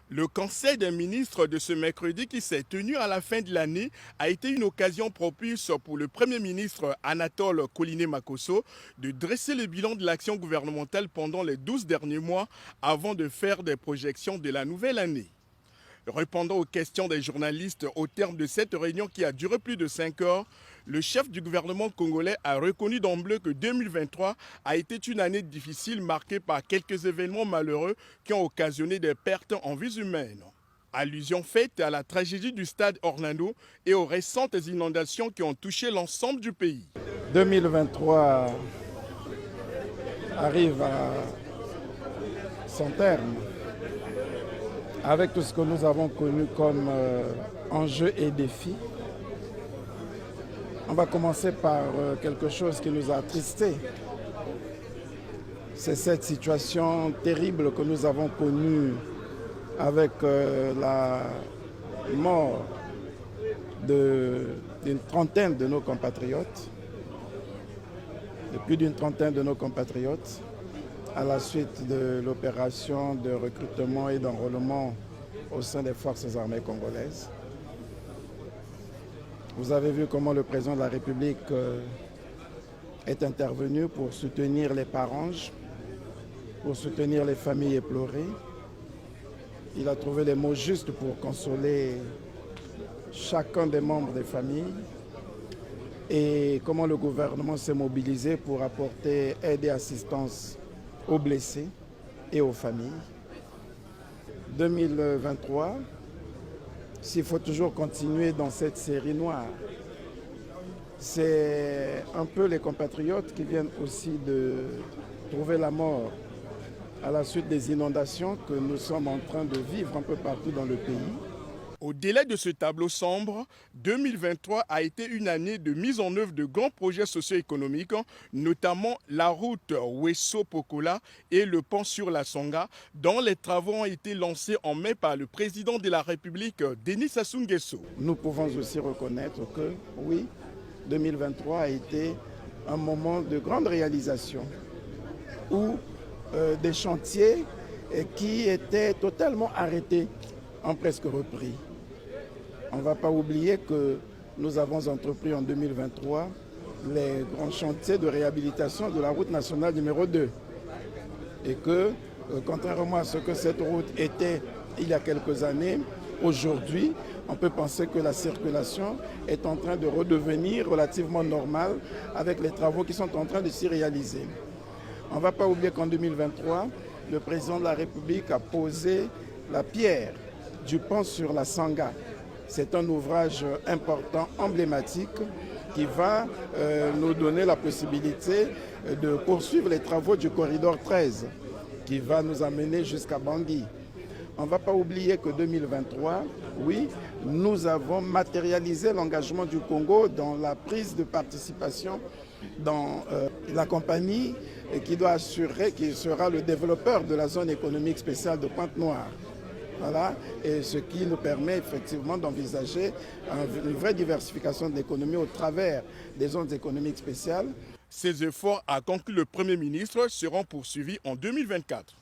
Le Conseil des ministres de ce mercredi qui s'est tenu à la fin de l'année a été une occasion propice pour le Premier ministre Anatole Koliné-Makosso de dresser le bilan de l'action gouvernementale pendant les 12 derniers mois avant de faire des projections de la nouvelle année. Répondant aux questions des journalistes au terme de cette réunion qui a duré plus de 5 heures, le chef du gouvernement congolais a reconnu d'emblée que 2023 a été une année difficile marquée par quelques événements malheureux qui ont occasionné des pertes en vies humaines. Allusion faite à la tragédie du stade Orlando et aux récentes inondations qui ont touché l'ensemble du pays. 2023 arrive à son terme avec tout ce que nous avons connu comme enjeux et défis. On va commencer par quelque chose qui nous a attristés. C'est cette situation terrible que nous avons connue avec la mort d'une trentaine de nos compatriotes, de plus d'une trentaine de nos compatriotes, à la suite de l'opération de recrutement et d'enrôlement au sein des forces armées congolaises. Vous avez vu comment le président de la République est intervenu pour soutenir les parents, pour soutenir les familles éplorées. Il a trouvé les mots justes pour consoler chacun des membres des familles et comment le gouvernement s'est mobilisé pour apporter aide et assistance aux blessés et aux familles. 2023, s'il faut toujours continuer dans cette série noire, c'est un peu les compatriotes qui viennent aussi de trouver la mort à la suite des inondations que nous sommes en train de vivre un peu partout dans le pays. Au-delà de ce tableau sombre, 2023 a été une année de mise en œuvre de grands projets socio-économiques, notamment la route Ouesso-Pokola et le pont sur la Songa, dont les travaux ont été lancés en mai par le président de la République, Denis Sassou Nguesso. Nous pouvons aussi reconnaître que, oui, 2023 a été un moment de grande réalisation où des chantiers qui étaient totalement arrêtés ont presque repris. On ne va pas oublier que nous avons entrepris en 2023 les grands chantiers de réhabilitation de la route nationale numéro 2. Et que, contrairement à ce que cette route était il y a quelques années, aujourd'hui, on peut penser que la circulation est en train de redevenir relativement normale avec les travaux qui sont en train de s'y réaliser. On ne va pas oublier qu'en 2023, le président de la République a posé la pierre du pont sur la Sanga. C'est un ouvrage important, emblématique, qui va nous donner la possibilité de poursuivre les travaux du corridor 13, qui va nous amener jusqu'à Bangui. On ne va pas oublier que 2023, oui, nous avons matérialisé l'engagement du Congo dans la prise de participation dans la compagnie qui doit assurer, qui sera le développeur de la zone économique spéciale de Pointe-Noire. Voilà, et ce qui nous permet effectivement d'envisager une vraie diversification de l'économie au travers des zones économiques spéciales. Ces efforts, a conclu le Premier ministre, seront poursuivis en 2024.